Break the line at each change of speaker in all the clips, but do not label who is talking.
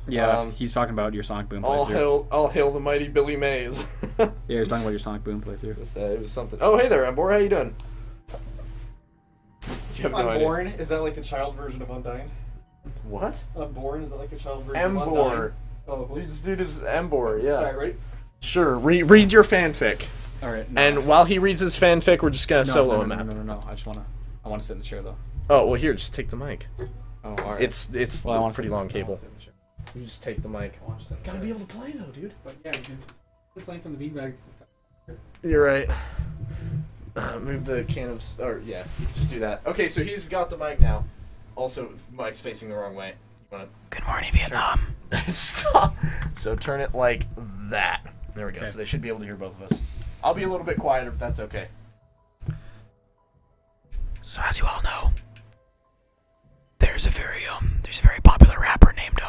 Yeah, he's talking about your Sonic Boom
All
playthrough.
all hail the mighty Billy Mays.
Yeah, he's talking about your Sonic Boom playthrough.
It was something. Oh, hey there, Embor. How you doing? You have no idea.
Unborn? Is that like the child version of Undyne?
What?
Unborn? Is that like the child version of
Embor.
Undyne? Oh,
This dude is Embor, yeah.
Alright, ready?
Sure, read your fanfic.
Alright.
And while he reads his fanfic, we're just gonna solo him out.
No. I want to sit in the chair though.
Oh, well, here, just take the mic.
Oh, alright.
It's
Well, I
a
want
pretty long cable.
sit in the chair.
You just take the mic.
I want to sit in the
Gotta
chair.
be able to play, though, dude.
But yeah, you're playing from the beanbag.
You're right. Move the can of... Or, yeah, you can just do that. Okay, so he's got the mic now. Also, mic's facing the wrong way. You wanna...
Good morning, Vietnam.
Stop. So turn it like that. There we go.
Okay.
So they should be able to hear both of us. I'll be a little bit quieter, but that's okay.
So as you all know, there's a very popular rapper named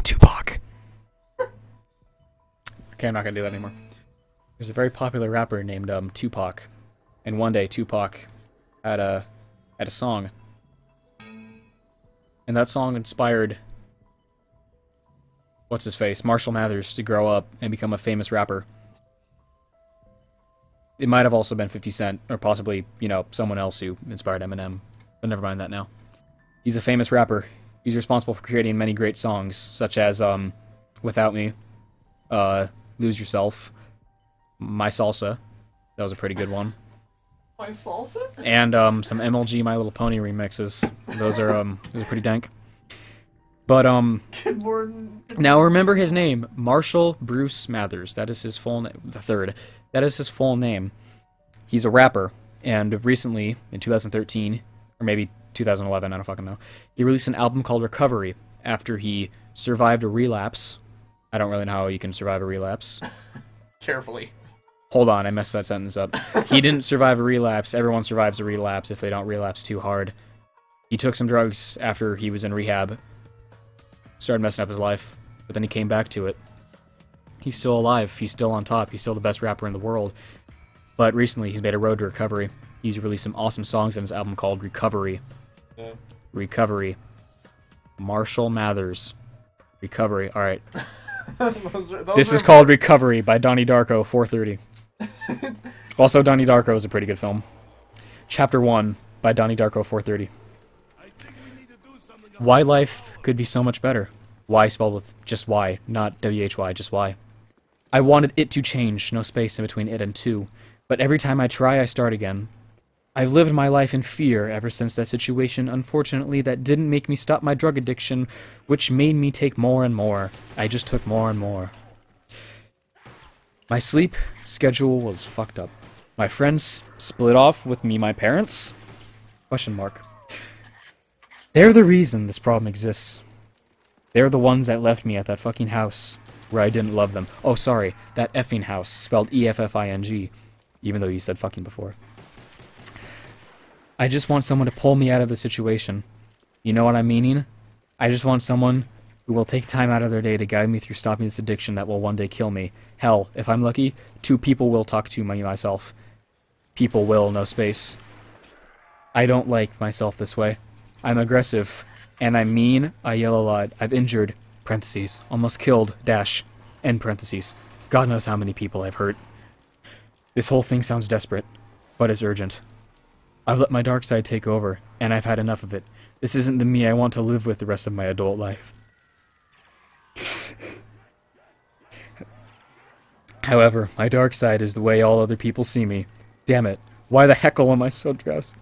Tupac. Okay, I'm not gonna do that anymore. There's a very popular rapper named Tupac, and one day Tupac had a song, and that song inspired what's his face, Marshall Mathers, to grow up and become a famous rapper. It might have also been 50 Cent, or possibly, you know, someone else who inspired Eminem, but never mind that now. He's a famous rapper. He's responsible for creating many great songs, such as Without Me, Lose Yourself, My Salsa. That was a pretty good one.
My salsa?
And some MLG My Little Pony remixes. Those are pretty dank. But now remember his name, Marshall Bruce Mathers. That is his full name. The third. That is his full name. He's a rapper, and recently in 2013 or maybe 2011, I don't fucking know, he released an album called Recovery after he survived a relapse. I don't really know how you can survive a relapse.
Carefully.
Hold on, I messed that sentence up. He didn't survive a relapse. Everyone survives a relapse if they don't relapse too hard. He took some drugs after he was in rehab. Started messing up his life, but then he came back to it. He's still alive. He's still on top. He's still the best rapper in the world. But recently, he's made a road to recovery. He's released some awesome songs in his album called Recovery.
Yeah.
Recovery. Marshall Mathers. Recovery. All right. This is called Recovery by DonnieDarko430. Also, Donnie Darko is a pretty good film. Chapter 1 by DonnieDarko430. Why life could be so much better. Y spelled with just Y, not W-H-Y, just Y. I wanted it to change, no space in between it and two. But every time I try, I start again. I've lived my life in fear ever since that situation. Unfortunately, that didn't make me stop my drug addiction, which made me take more and more. I just took more and more. My sleep schedule was fucked up. My friends split off with me, my parents? Question mark. They're the reason this problem exists. They're the ones that left me at that fucking house where I didn't love them. Oh, sorry, that effing house, spelled E-F-F-I-N-G, even though you said fucking before. I just want someone to pull me out of the situation. You know what I'm meaning? I just want someone who will take time out of their day to guide me through stopping this addiction that will one day kill me. Hell, if I'm lucky, 2 people will talk to me myself. People will, no space. I don't like myself this way. I'm aggressive, and I'm mean, I yell a lot, I've injured, parentheses, almost killed, dash, end parentheses. God knows how many people I've hurt. This whole thing sounds desperate, but it's urgent. I've let my dark side take over, and I've had enough of it. This isn't the me I want to live with the rest of my adult life. However, my dark side is the way all other people see me. Damn it. Why the heckle am I so drowsy?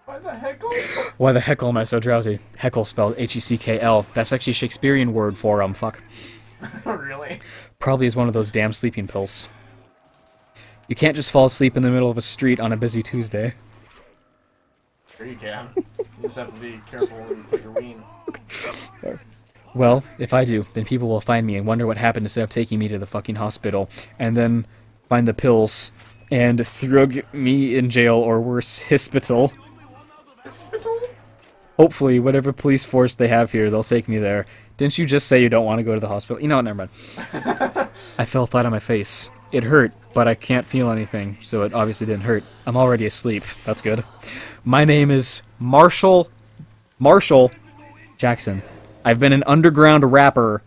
Why the heckle?
Why the heckle am I so drowsy? Heckle spelled H-E-C-K-L. That's actually a Shakespearean word for, fuck.
Really?
Probably is one of those damn sleeping pills. You can't just fall asleep in the middle of a street on a busy Tuesday.
Sure you can. You just have to be careful when you put your ween.
Well, if I do, then people will find me and wonder what happened instead of taking me to the fucking hospital, and then find the pills, and thrug me in jail or worse, hospital.
Hospital?
Hopefully, whatever police force they have here, they'll take me there. Didn't you just say you don't want to go to the hospital? You know what, never mind. I fell flat on my face. It hurt, but I can't feel anything, so it obviously didn't hurt. I'm already asleep. That's good. My name is Marshall Jackson. I've been an underground rapper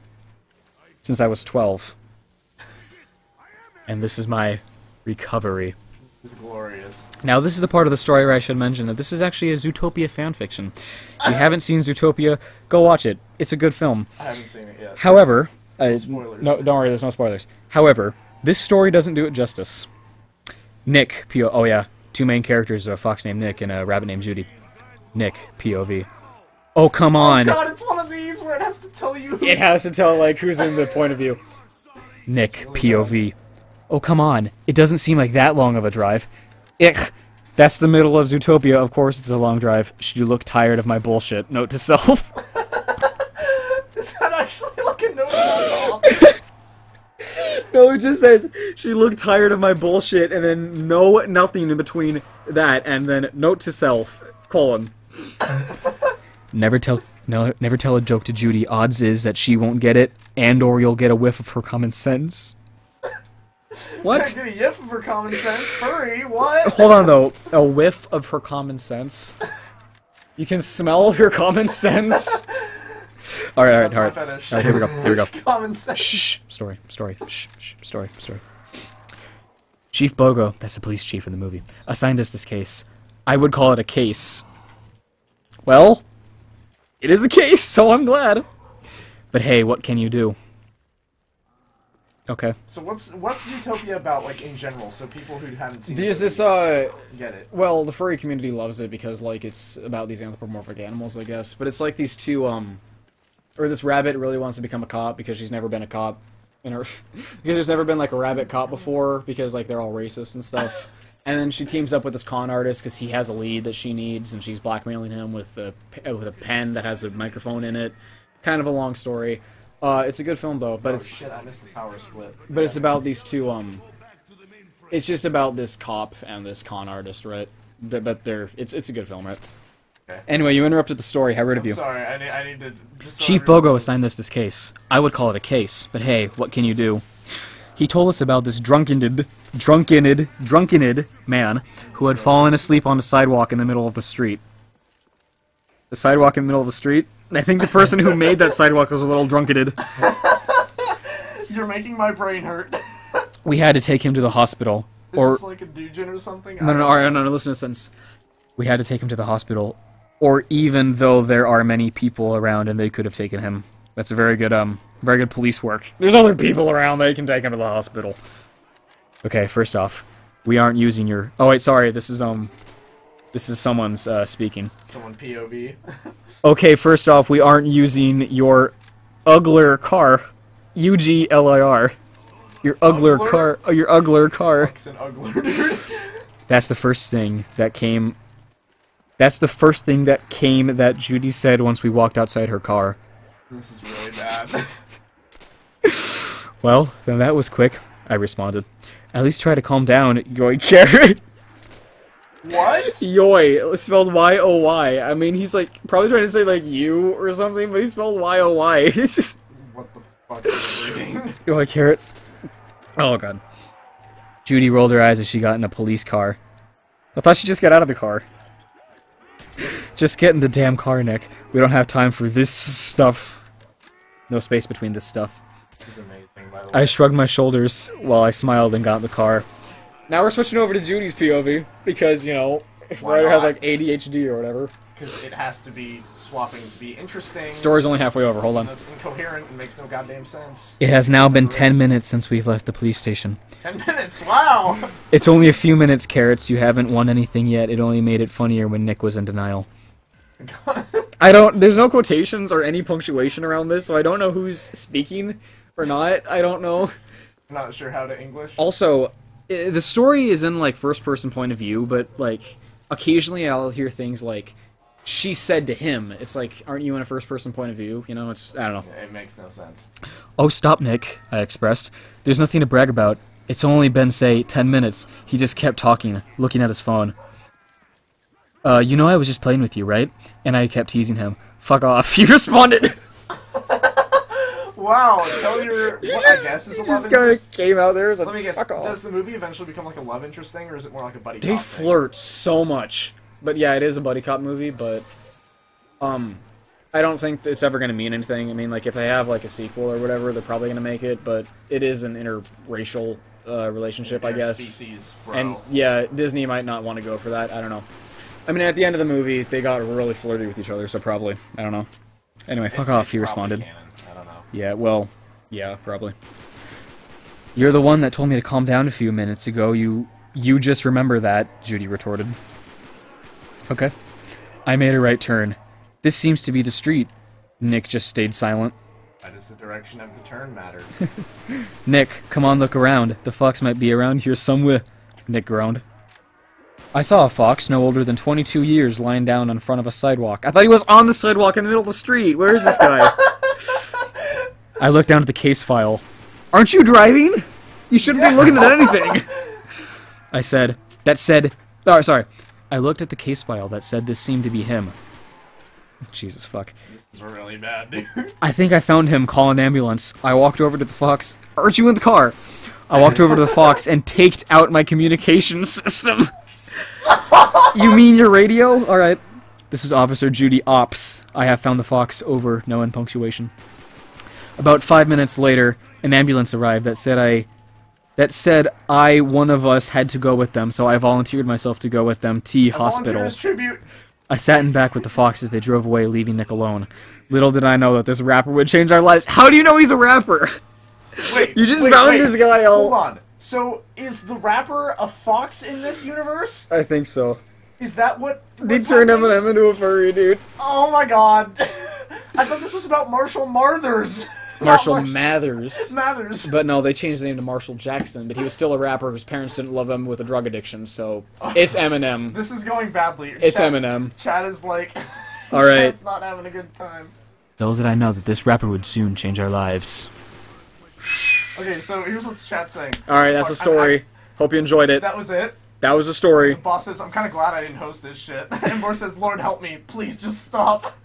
since I was 12. And this is my recovery.
This is glorious.
Now, this is the part of the story where I should mention that this is actually a Zootopia fanfiction. If you haven't seen Zootopia, go watch it. It's a good film.
I haven't seen it yet.
However...
No spoilers.
No, don't worry, there's no spoilers. However, this story doesn't do it justice. Nick, oh yeah, two main characters, a fox named Nick and a rabbit named Judy. Nick, POV. Oh, come on!
Oh god, it's one of these where it has to tell you who's...
It has to tell, like, who's in the point of view. Nick, POV. Oh, come on. It doesn't seem like that long of a drive. Ich. That's the middle of Zootopia. Of course it's a long drive. Should you look tired of my bullshit? Note to self.
Is that actually like a note?
No, it just says, she looked tired of my bullshit, and then nothing in between that, and then note to self, colon. Never tell a joke to Judy. Odds is that she won't get it, and or you'll get a whiff of her common sense. What?
Can't get a whiff of her common sense. Furry, what?
Hold on, though. A whiff of her common sense? You can smell her common sense? Alright. Alright, here we go.
Common sense.
Shh. Story. Shh. Story. Chief Bogo, that's the police chief in the movie, assigned us this case. I would call it a case. Well, it is a case, so I'm glad. But hey, what can you do? Okay.
So what's Zootopia about, like, in general, so people who haven't seen
There's
it
this,
get it?
well, the furry community loves it because, like, it's about these anthropomorphic animals, I guess. But it's like these two, or this rabbit really wants to become a cop because she's never been a cop in her... because there's never been, like, a rabbit cop before because, like, they're all racist and stuff. And then she teams up with this con artist because he has a lead that she needs, and she's blackmailing him with a pen that has a microphone in it. Kind of a long story. It's a good film though, but
Shit, I missed the power split.
But it's about these two, it's just about this cop and this con artist, right? But it's a good film, right?
Okay.
Anyway, you interrupted the story. How rude of you.
Sorry, I need to just...
Chief Bogo assigned us this case. I would call it a case, but hey, what can you do? He told us about this drunkened man who had fallen asleep on the sidewalk in the middle of the street. The sidewalk in the middle of the street? I think the person who made that sidewalk was a little drunkened.
You're making my brain hurt.
We had to take him to the hospital.
Is this like a Dujin or something?
No, listen to this sentence. We had to take him to the hospital, or even though there are many people around and they could have taken him. That's a very good police work. There's other people around, they can take him to the hospital. Okay, first off, we aren't using your... Oh wait, sorry, this is someone's, speaking.
Someone POV.
Okay, first off, we aren't using your ugler car. UGLIR. Your ugler car. Oh, your ugler car.
Fuck's an ugler, dude.
That's the first thing that came... That's the first thing that came that Judy said once we walked outside her car.
This is really bad.
Well, then that was quick, I responded. At least try to calm down, yoy carrot.
What?
Yoy, spelled Y-O-Y. I mean, he's like, probably trying to say like you or something, but he spelled Y-O-Y. It's just...
What the fuck are you reading?
Yoy carrots. Oh god. Judy rolled her eyes as she got in a police car. I thought she just got out of the car. Just get in the damn car, Nick. We don't have time for this stuff. No space between this stuff.
This is amazing, by the way.
I shrugged my shoulders while I smiled and got in the car. Now we're switching over to Judy's POV, because, you know, Ryder has like ADHD or whatever.
Because it has to be swapping to be interesting.
Story's only halfway over, hold on.
That's incoherent and makes no goddamn sense.
It has now been 10 minutes since we've left the police station.
10 minutes, wow!
It's only a few minutes, Carrots. You haven't won anything yet. It only made it funnier when Nick was in denial. There's no quotations or any punctuation around this, so I don't know who's speaking or not. I don't know.
I'm not sure how to English.
Also, the story is in, like, first-person point of view, but, like, occasionally I'll hear things like, she said to him. It's like, aren't you in a first-person point of view? You know, it's, I don't know.
Yeah, it makes no sense.
Oh, stop, Nick, I expressed. There's nothing to brag about. It's only been, say, 10 minutes. He just kept talking, looking at his phone. You know I was just playing with you, right? And I kept teasing him. Fuck off. He responded.
Wow, tell your... What, I guess is a love
just kind of came out there as a
Let me guess,
fuck off.
does the movie eventually become like a love interest thing, or is it more like a buddy
They
cop thing?
flirt so much. But yeah, it is a buddy cop movie, but... I don't think it's ever going to mean anything. I mean, like, if they have, like, a sequel or whatever, they're probably going to make it, but it is an interracial relationship, I guess.
Species, bro.
And, yeah, Disney might not want to go for that. I don't know. I mean, at the end of the movie, they got really flirty with each other, so probably. I don't know. Anyway, fuck off, he responded.
Canon. I don't know.
Yeah, well, yeah, probably. You're the one that told me to calm down a few minutes ago. You just remember that, Judy retorted. Okay. I made a right turn. This seems to be the street. Nick just stayed silent.
Why does the direction of the turn matter?
Nick, come on, look around. The fox might be around here somewhere. Nick groaned. I saw a fox no older than 22 years lying down in front of a sidewalk. I thought he was on the sidewalk in the middle of the street. Where is this guy? I looked down at the case file. Aren't you driving? You shouldn't be looking at anything. I said, oh, sorry. I looked at the case file that said this seemed to be him. Jesus fuck.
This is really bad, dude.
I think I found him. Call an ambulance. I walked over to the fox. Aren't you in the car? I walked over to the fox and taked out my communication system. You mean your radio? Alright. This is Officer Judy Ops. I have found the fox. Over. No end punctuation. About 5 minutes later, an ambulance arrived that said one of us had to go with them, so I volunteered myself to go with them. Hospital.
Tribute.
I sat in back with the fox as they drove away, leaving Nick alone. Little did I know that this rapper would change our lives. How do you know he's a rapper?
Wait,
you just found this guy all...
Hold on. So, is the rapper a fox in this universe?
I think so.
Is that what...
They turned Eminem into a furry, dude.
Oh my god. I thought this was about Marshall Mathers.
Marshall Mathers.
Mathers.
But no, they changed the name to Marshall Jackson, but he was still a rapper whose parents didn't love him with a drug addiction, so it's Eminem.
This is going badly.
It's Eminem.
Chad is like...
Alright.
Chad's not having a good time.
Little did I know that this rapper would soon change our lives.
Okay, so here's what Chad's saying.
Alright, that's the story. Hope you enjoyed it.
That was it.
That was the story.
The boss says, I'm kind of glad I didn't host this shit. And Boss says, Lord help me, please just stop.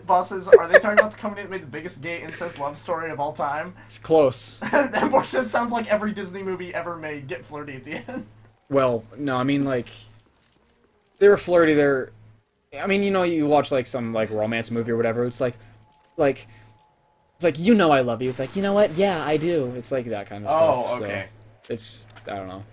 Boss says, are they talking about the company that made the biggest gay incest love story of all time?
It's close.
And Boss says, sounds like every Disney movie ever made. Get flirty at the end.
Well, no, I mean, like, they were flirty, I mean, you know, you watch, like, some, like, romance movie or whatever, it's like, it's like, you know I love you. It's like, you know what? Yeah, I do. It's like that kind of stuff.
Oh, okay.
So it's, I don't know.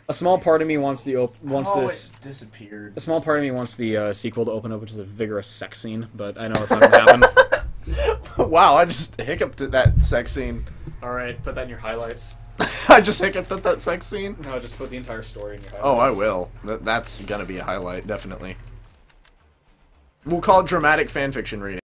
A small part of me wants this.
It disappeared.
A small part of me wants the sequel to open up, which is a vigorous sex scene, but I know it's not gonna happen.
Wow, I just hiccuped at that sex scene.
Alright, put that in your highlights.
I just hiccuped at that sex scene?
No, just put the entire story in your highlights.
Oh, I will. That's gonna be a highlight, definitely. We'll call it dramatic fanfiction reading.